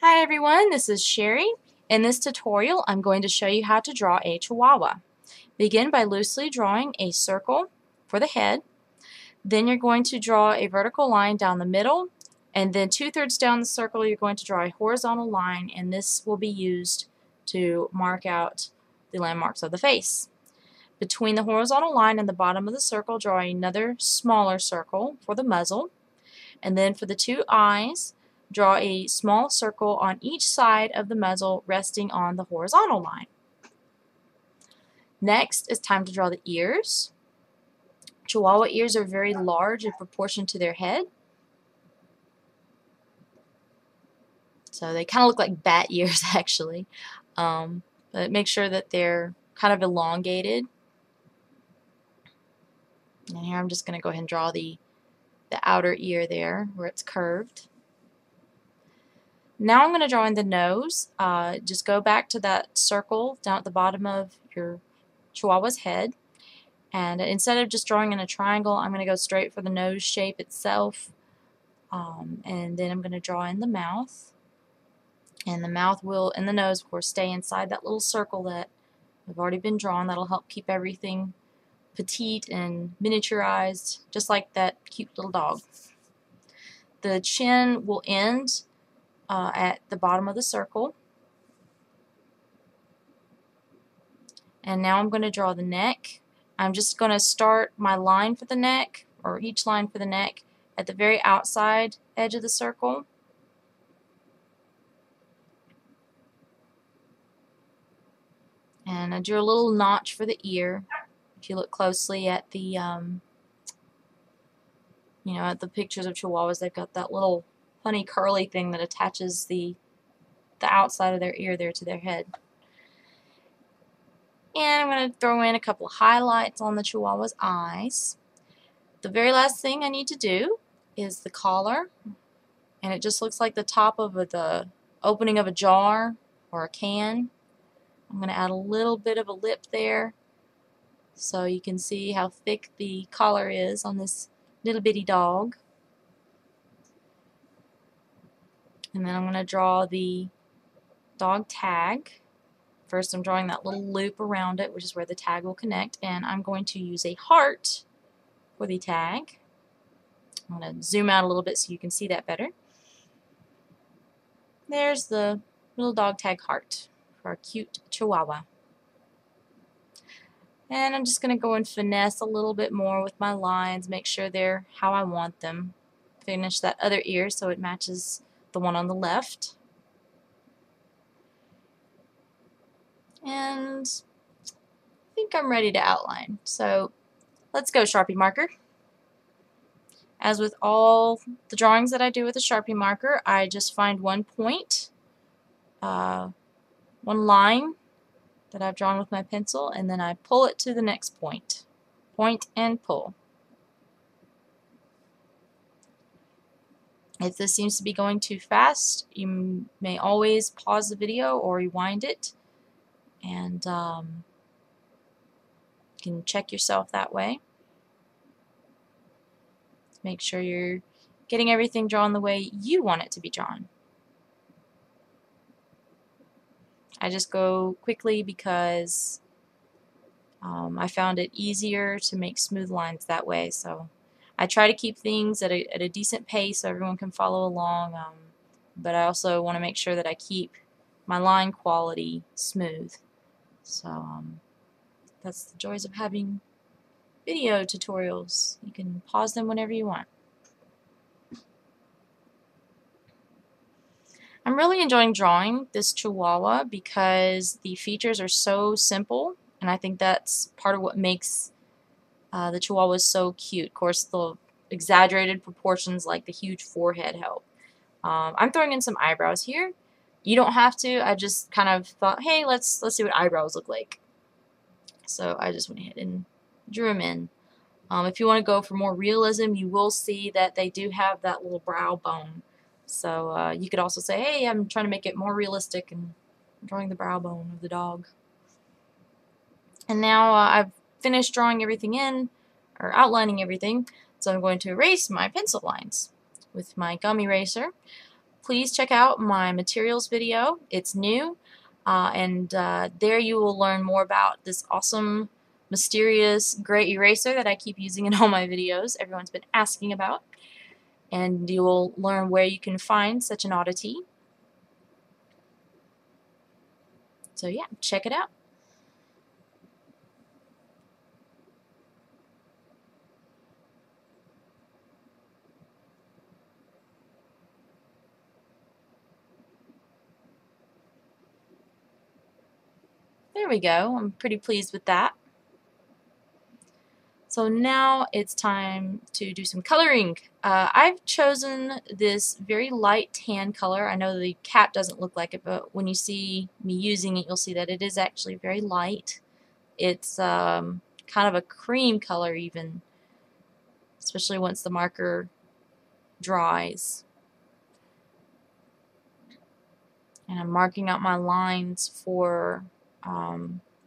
Hi everyone, this is Cheri. In this tutorial, I'm going to show you how to draw a Chihuahua. Begin by loosely drawing a circle for the head. Then you're going to draw a vertical line down the middle, and then 2/3 down the circle you're going to draw a horizontal line, and this will be used to mark out the landmarks of the face. Between the horizontal line and the bottom of the circle, draw another smaller circle for the muzzle, and then for the two eyes, draw a small circle on each side of the muzzle resting on the horizontal line. Next, it's time to draw the ears. Chihuahua ears are very large in proportion to their head. So they kind of look like bat ears actually. But make sure that they're kind of elongated. And here I'm just going to go ahead and draw the outer ear there where it's curved. Now I'm going to draw in the nose. Just go back to that circle down at the bottom of your Chihuahua's head, and instead of just drawing in a triangle, I'm going to go straight for the nose shape itself, and then I'm going to draw in the mouth, and the mouth will, and the nose of course, stay inside that little circle that have already been drawn. That'll help keep everything petite and miniaturized, just like that cute little dog. The chin will end at the bottom of the circle. And now I'm going to draw the neck. I'm just going to start my line for the neck, or each line for the neck, at the very outside edge of the circle. And I drew a little notch for the ear. If you look closely at the, at the pictures of Chihuahuas, they've got that little funny curly thing that attaches the outside of their ear there to their head. And I'm going to throw in a couple of highlights on the Chihuahua's eyes. The very last thing I need to do is the collar, and it just looks like the top of the opening of a jar or a can. I'm going to add a little bit of a lip there so you can see how thick the collar is on this little bitty dog. And then I'm going to draw the dog tag. First I'm drawing that little loop around it, which is where the tag will connect, and I'm going to use a heart for the tag. I'm going to zoom out a little bit so you can see that better. There's the little dog tag heart for our cute Chihuahua. And I'm just going to go and finesse a little bit more with my lines, make sure they're how I want them. Finish that other ear so it matches the one on the left. And I think I'm ready to outline. So let's go, Sharpie marker. As with all the drawings that I do with a Sharpie marker, I just find one point, one line that I've drawn with my pencil, and then I pull it to the next point. Point and pull. If this seems to be going too fast, you may always pause the video or rewind it, and you can check yourself that way. Make sure you're getting everything drawn the way you want it to be drawn. I just go quickly because I found it easier to make smooth lines that way. So I try to keep things at a decent pace so everyone can follow along, but I also want to make sure that I keep my line quality smooth. So that's the joys of having video tutorials. You can pause them whenever you want. I'm really enjoying drawing this Chihuahua because the features are so simple, and I think that's part of what makes the Chihuahuas so cute. Of course, the exaggerated proportions like the huge forehead help. I'm throwing in some eyebrows here. You don't have to. I just kind of thought, hey, let's see what eyebrows look like. So I just went ahead and drew them in. If you want to go for more realism, you will see that they do have that little brow bone. So you could also say, hey, I'm trying to make it more realistic and drawing the brow bone of the dog. And now I've finished drawing everything in, or outlining everything, so I'm going to erase my pencil lines with my gum eraser. please check out my materials video. It's new, and there you will learn more about this awesome, mysterious gray eraser that I keep using in all my videos. Everyone's been asking about, and you will learn where you can find such an oddity. So yeah, check it out. There we go. I'm pretty pleased with that. So now it's time to do some coloring. I've chosen this very light tan color. I know the cap doesn't look like it, but when you see me using it, you'll see that it is actually very light. It's kind of a cream color even, especially once the marker dries. And I'm marking out my lines for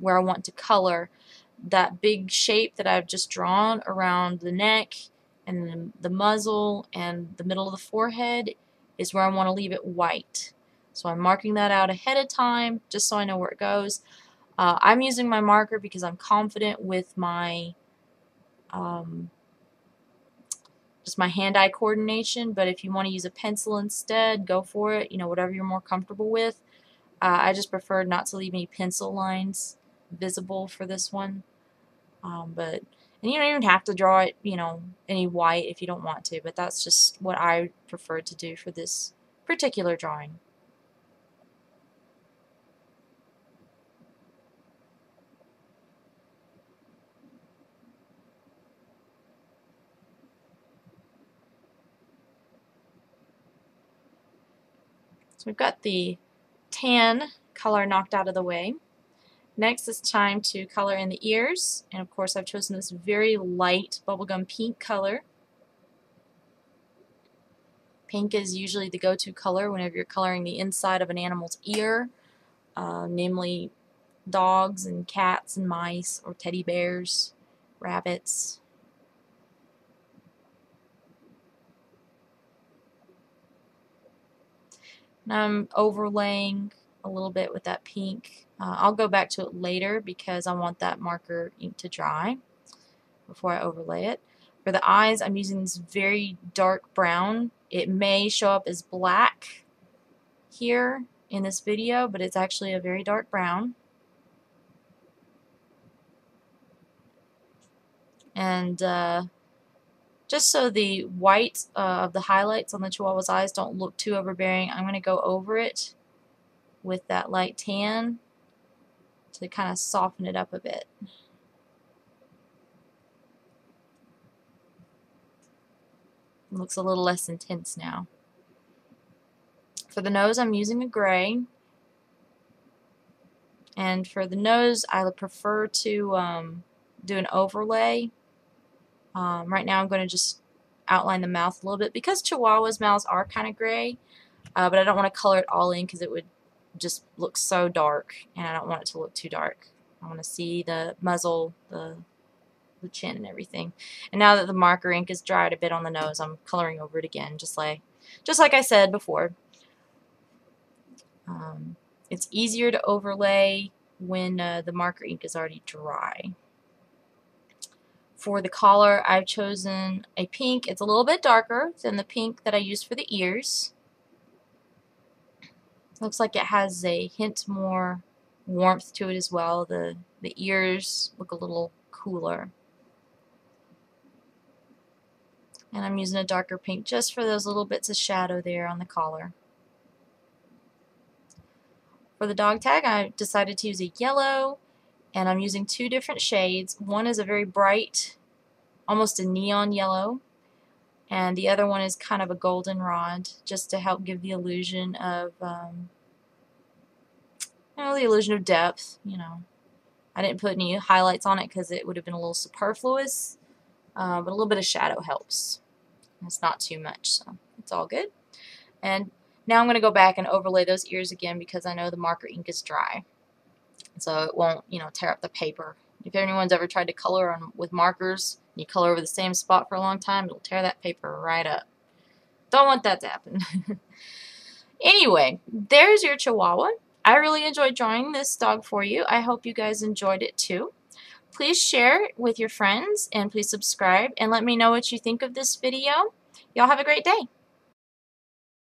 where I want to color. That big shape that I've just drawn around the neck and the muzzle and the middle of the forehead is where I want to leave it white. So I'm marking that out ahead of time just so I know where it goes. I'm using my marker because I'm confident with my just my hand-eye coordination, but if you want to use a pencil instead, go for it, you know, whatever you're more comfortable with. I just prefer not to leave any pencil lines visible for this one. And you don't even have to draw it, you know, any white if you don't want to, but that's just what I prefer to do for this particular drawing. So we've got the tan color knocked out of the way. Next it's time to color in the ears, and of course I've chosen this very light bubblegum pink color. Pink is usually the go-to color whenever you're coloring the inside of an animal's ear, namely dogs and cats and mice or teddy bears, rabbits. And I'm overlaying a little bit with that pink. I'll go back to it later because I want that marker ink to dry before I overlay it. For the eyes, I'm using this very dark brown. It may show up as black here in this video, but it's actually a very dark brown. And just so the white of the highlights on the Chihuahua's eyes don't look too overbearing, I'm going to go over it with that light tan to kind of soften it up a bit. It looks a little less intense now. For the nose, I'm using a gray. And for the nose, I would prefer to do an overlay. Right now I'm going to just outline the mouth a little bit because Chihuahua's mouths are kind of gray, but I don't want to color it all in because it would just look so dark, and I don't want it to look too dark. I want to see the muzzle, the chin and everything. And now that the marker ink is dried a bit on the nose, I'm coloring over it again, just like I said before. It's easier to overlay when the marker ink is already dry. For the collar, I've chosen a pink. It's a little bit darker than the pink that I used for the ears. Looks like it has a hint more warmth to it as well. The ears look a little cooler. And I'm using a darker pink just for those little bits of shadow there on the collar. For the dog tag, I decided to use a yellow, and I'm using two different shades. One is a very bright, almost a neon yellow, and the other one is kind of a goldenrod, just to help give the illusion of, the illusion of depth. You know, I didn't put any highlights on it because it would have been a little superfluous, but a little bit of shadow helps. It's not too much, so it's all good. And now I'm going to go back and overlay those ears again because I know the marker ink is dry, so it won't, tear up the paper. If anyone's ever tried to color with markers, you color over the same spot for a long time, it'll tear that paper right up. Don't want that to happen. Anyway, there's your Chihuahua. I really enjoyed drawing this dog for you. I hope you guys enjoyed it too. Please share it with your friends and please subscribe and let me know what you think of this video. Y'all have a great day.